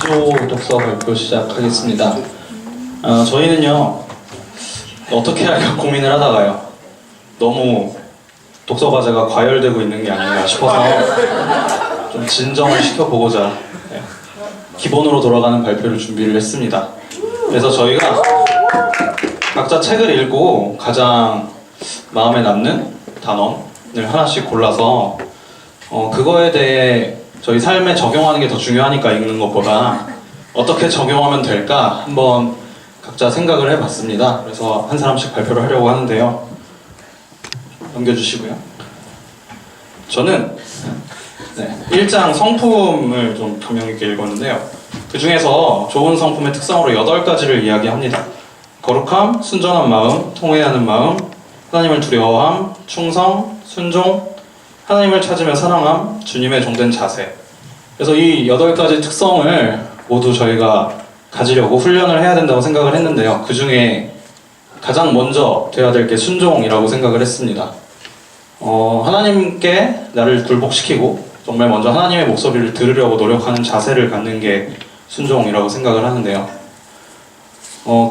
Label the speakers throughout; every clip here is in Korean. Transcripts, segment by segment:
Speaker 1: 2조 독서 발표 시작하겠습니다. 저희는요, 어떻게 할까 고민을 하다가요, 너무 독서 과제가 과열되고 있는 게 아닌가 싶어서 좀 진정을 시켜보고자 기본으로 돌아가는 발표를 준비를 했습니다. 그래서 저희가 각자 책을 읽고 가장 마음에 남는 단원을 하나씩 골라서 그거에 대해 저희 삶에 적용하는 게 더 중요하니까 읽는 것보다 어떻게 적용하면 될까 한번 각자 생각을 해봤습니다. 그래서 한 사람씩 발표를 하려고 하는데요. 넘겨주시고요. 저는 1장 성품을 좀 감명 있게 읽었는데요. 그 중에서 좋은 성품의 특성으로 8가지를 이야기합니다. 거룩함, 순전한 마음, 통회하는 마음, 하나님을 두려워함, 충성, 순종, 하나님을 찾으며 사랑함, 주님의 종된 자세. 그래서 이 8가지 특성을 모두 저희가 가지려고 훈련을 해야 된다고 생각을 했는데요. 그 중에 가장 먼저 돼야 될 게 순종이라고 생각을 했습니다. 하나님께 나를 굴복시키고 정말 먼저 하나님의 목소리를 들으려고 노력하는 자세를 갖는 게 순종이라고 생각을 하는데요.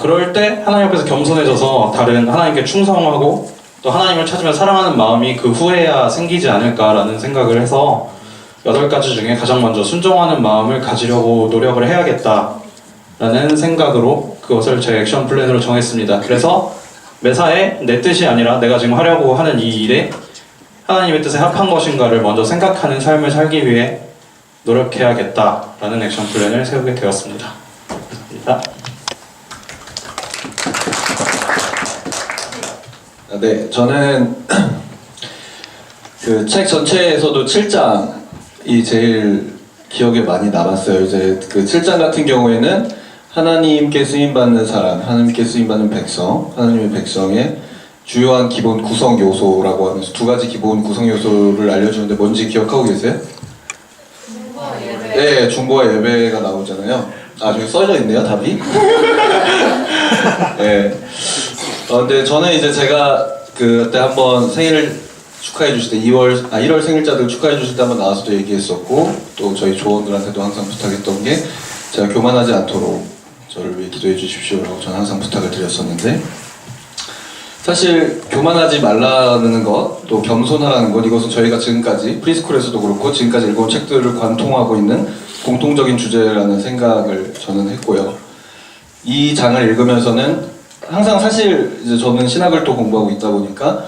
Speaker 1: 그럴 때 하나님 앞에서 겸손해져서 다른 하나님께 충성하고 또 하나님을 찾으며 사랑하는 마음이 그 후에야 생기지 않을까라는 생각을 해서 8가지 중에 가장 먼저 순종하는 마음을 가지려고 노력을 해야겠다라는 생각으로 그것을 제 액션 플랜으로 정했습니다. 그래서 매사에 내 뜻이 아니라 내가 지금 하려고 하는 이 일에 하나님의 뜻에 합한 것인가를 먼저 생각하는 삶을 살기 위해 노력해야겠다라는 액션 플랜을 세우게 되었습니다. 감사합니다.
Speaker 2: 네, 저는 그 책 전체에서도 7장이 제일 기억에 많이 남았어요. 이제 그 7장 같은 경우에는 하나님께 쓰임받는 사람, 하나님께 쓰임받는 백성, 하나님의 백성의 주요한 기본 구성 요소라고 하면서 2가지 기본 구성 요소를 알려주는데 뭔지 기억하고 계세요?
Speaker 3: 중보와 예배.
Speaker 2: 네, 중보와 예배가 나오잖아요. 아, 저기 써져 있네요, 답이. 네. 근데 저는 이제 제가 그때 한번 생일을 축하해 주실 때 1월 생일자들 축하해 주실 때 한번 나와서도 얘기했었고 또 저희 조원들한테도 항상 부탁했던 게 제가 교만하지 않도록 저를 위해 기도해 주십시오라고 저는 항상 부탁을 드렸었는데 사실 교만하지 말라는 것, 또 겸손하라는 것, 이것은 저희가 지금까지 프리스쿨에서도 그렇고 지금까지 읽어온 책들을 관통하고 있는 공통적인 주제라는 생각을 저는 했고요. 이 장을 읽으면서는 항상 사실 이제 저는 신학을 또 공부하고 있다 보니까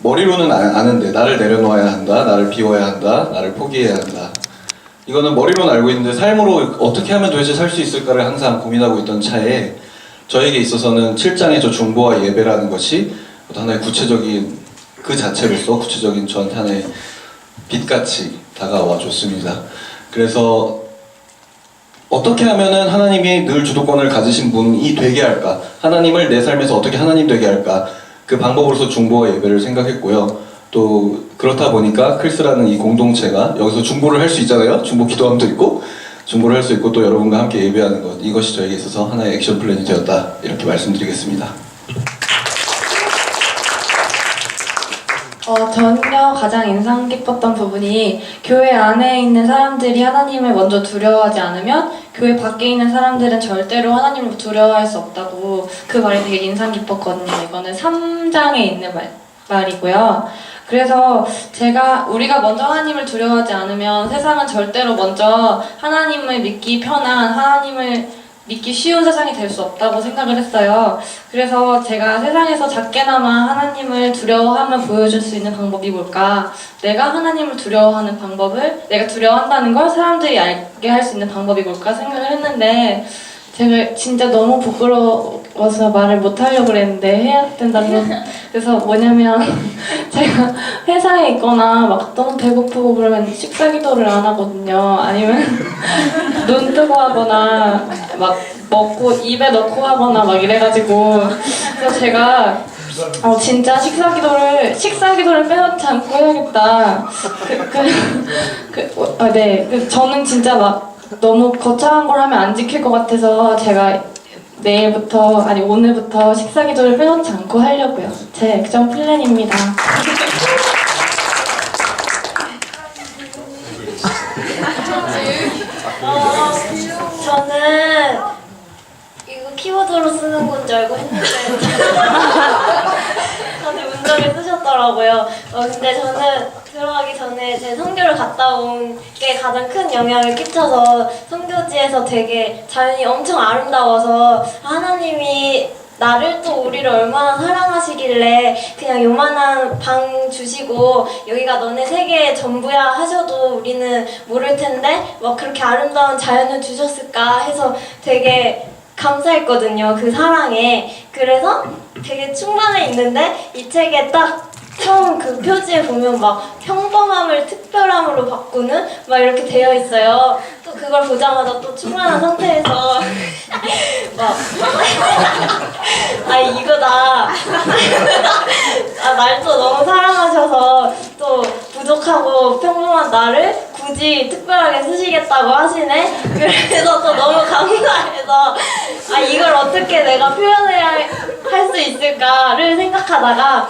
Speaker 2: 머리로는 아는데 나를 내려놓아야 한다, 나를 비워야 한다, 나를 포기해야 한다. 이거는 머리로는 알고 있는데 삶으로 어떻게 하면 도대체 살 수 있을까를 항상 고민하고 있던 차에 저에게 있어서는 7장의 저 중보와 예배라는 것이 어떤 하나의 구체적인 그 자체로서 구체적인 저한테 하나의 빛같이 다가와 줬습니다. 그래서 어떻게 하면은 하나님이 늘 주도권을 가지신 분이 되게 할까? 하나님을 내 삶에서 어떻게 하나님 되게 할까? 그 방법으로서 중보와 예배를 생각했고요. 또 그렇다 보니까 클스라는 이 공동체가 여기서 중보를 할 수 있잖아요. 중보 기도함도 있고 중보를 할 수 있고 또 여러분과 함께 예배하는 것, 이것이 저에게 있어서 하나의 액션 플랜이 되었다, 이렇게 말씀드리겠습니다.
Speaker 3: 저는요, 가장 인상 깊었던 부분이 교회 안에 있는 사람들이 하나님을 먼저 두려워하지 않으면 교회 밖에 있는 사람들은 절대로 하나님을 두려워할 수 없다고, 그 말이 되게 인상 깊었거든요. 이거는 3장에 있는 말이고요. 그래서 우리가 먼저 하나님을 두려워하지 않으면 세상은 절대로 먼저 하나님을 믿기 편한, 하나님을 믿기 쉬운 세상이 될 수 없다고 생각을 했어요. 그래서 제가 세상에서 작게나마 하나님을 두려워하면 보여줄 수 있는 방법이 뭘까? 내가 하나님을 두려워하는 방법을, 내가 두려워한다는 걸 사람들이 알게 할 수 있는 방법이 뭘까 생각을 했는데, 제가 진짜 너무 부끄러워서 말을 못하려고 그랬는데 해야 된다고. 그래서 뭐냐면 제가 회사에 있거나 막 너무 배고프고 그러면 식사 기도를 안 하거든요. 아니면 눈 뜨고 하거나 막 먹고 입에 넣고 하거나 막 이래가지고, 그래서 제가 진짜 식사 기도를 빼놓지 않고 해야겠다. 저는 진짜 막 너무 거창한 걸 하면 안 지킬 것 같아서 제가 오늘부터 식사 기도를 빼놓지 않고 하려고요. 제 액션 플랜입니다.
Speaker 4: 문장으로 쓰는 건 줄 알고 했는데 다들 문장에 쓰셨더라고요. 근데 저는 들어가기 전에 제 선교를 갔다 온 게 가장 큰 영향을 끼쳐서 선교지에서 되게 자연이 엄청 아름다워서 하나님이 나를 또 우리를 얼마나 사랑하시길래 그냥 요만한 방 주시고 여기가 너네 세계의 전부야 하셔도 우리는 모를 텐데 막 그렇게 아름다운 자연을 주셨을까 해서 되게 감사했거든요. 그 사랑에. 그래서 되게 충만해 있는데 이 책에 딱 처음 그 표지에 보면 막 평범함을 특별함으로 바꾸는 막 이렇게 되어 있어요. 또 그걸 보자마자 또 충만한 상태에서 막 아 이거다. 아 날 또 너무 사랑하셔서 또 부족하고 평범한 나를 굳이 특별하게 쓰시겠다고 하시네. 그래서 또 너무 감사해서 아 이걸 어떻게 내가 표현해야 할 수 있을까를 생각하다가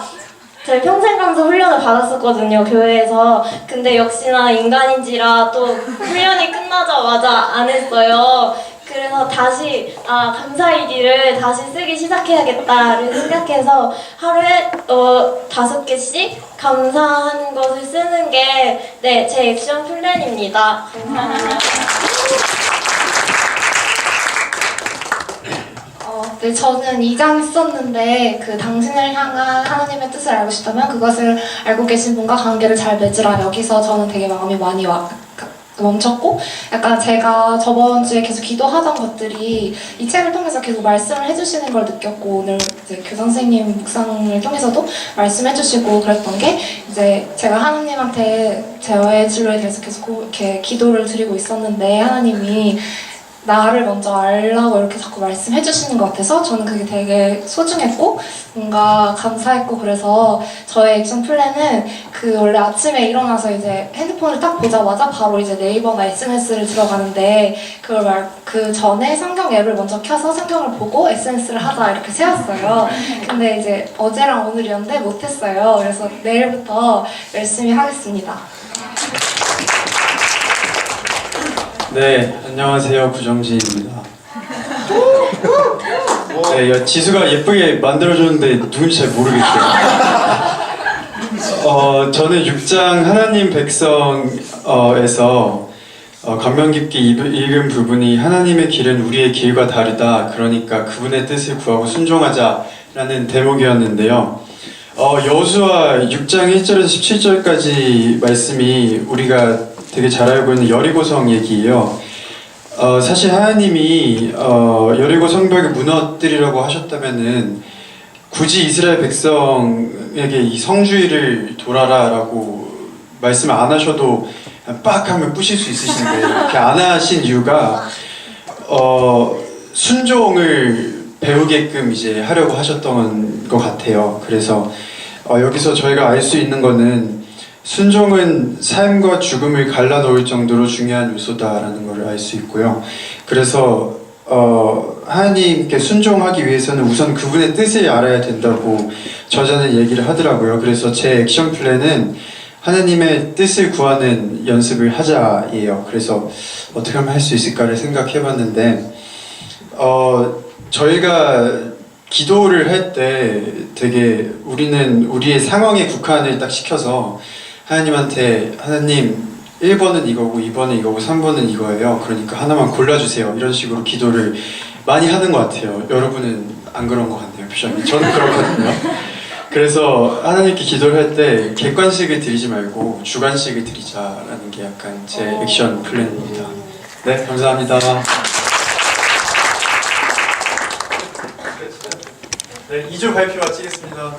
Speaker 4: 저희 평생강사 훈련을 받았었거든요, 교회에서. 근데 역시나 인간인지라 또 훈련이 끝나자마자 안 했어요. 그래서 다시 감사일기를 다시 쓰기 시작해야겠다를 생각해서 하루에 5개씩 감사한 것을 쓰는 게 제 액션 플랜입니다. 감사합니다.
Speaker 5: 네, 저는 2장 썼는데 그 당신을 향한 하나님의 뜻을 알고 싶다면 그것을 알고 계신 분과 관계를 잘 맺으라. 여기서 저는 되게 마음이 많이 멈췄고 약간 제가 저번 주에 계속 기도하던 것들이 이 책을 통해서 계속 말씀을 해주시는 걸 느꼈고 오늘 이제 교장 선생님 묵상을 통해서도 말씀해 주시고 그랬던 게 이제 제가 하나님한테 저의 진로에 대해서 계속 이렇게 기도를 드리고 있었는데 하나님이 나를 먼저 알라고 이렇게 자꾸 말씀해 주시는 것 같아서 저는 그게 되게 소중했고 뭔가 감사했고 그래서 저의 액션 플랜은 그 원래 아침에 일어나서 이제 핸드폰을 딱 보자마자 바로 이제 네이버나 SNS를 들어가는데 그 전에 성경 앱을 먼저 켜서 성경을 보고 SNS를 하자 이렇게 세웠어요. 근데 이제 어제랑 오늘이었는데 못했어요. 그래서 내일부터 열심히 하겠습니다.
Speaker 6: 네, 안녕하세요. 구정진입니다. 네, 지수가 예쁘게 만들어줬는데 누군지 잘 모르겠어요. 저는 6장 하나님 백성에서 감명 깊게 읽은 부분이 하나님의 길은 우리의 길과 다르다. 그러니까 그분의 뜻을 구하고 순종하자라는 대목이었는데요. 여호수아 6장 1절에서 17절까지 말씀이 우리가 되게 잘 알고 있는 여리고성 얘기예요. 사실 하나님이 여리고 성벽을 무너뜨리려고 하셨다면은 굳이 이스라엘 백성에게 이 성주의를 돌아라라고 말씀 안 하셔도 빡 하면 부실 수 있으신데 이렇게 안 하신 이유가 순종을 배우게끔 이제 하려고 하셨던 것 같아요. 그래서 여기서 저희가 알 수 있는 거는 순종은 삶과 죽음을 갈라놓을 정도로 중요한 요소다라는 걸 알 수 있고요. 그래서 하나님께 순종하기 위해서는 우선 그분의 뜻을 알아야 된다고 저자는 얘기를 하더라고요. 그래서 제 액션 플랜은 하나님의 뜻을 구하는 연습을 하자예요. 그래서 어떻게 하면 할 수 있을까를 생각해봤는데 저희가 기도를 할 때 되게 우리는 우리의 상황에 국한을 딱 시켜서 하나님한테 하나님 1번은 이거고 2번은 이거고 3번은 이거예요. 그러니까 하나만 골라주세요. 이런 식으로 기도를 많이 하는 것 같아요. 여러분은 안 그런 것 같네요. 표정이. 저는 그렇거든요. 그래서 하나님께 기도를 할 때 객관식을 드리지 말고 주관식을 드리자라는 게 약간 제 액션 플랜입니다. 네, 감사합니다. 네, 2주 발표 마치겠습니다.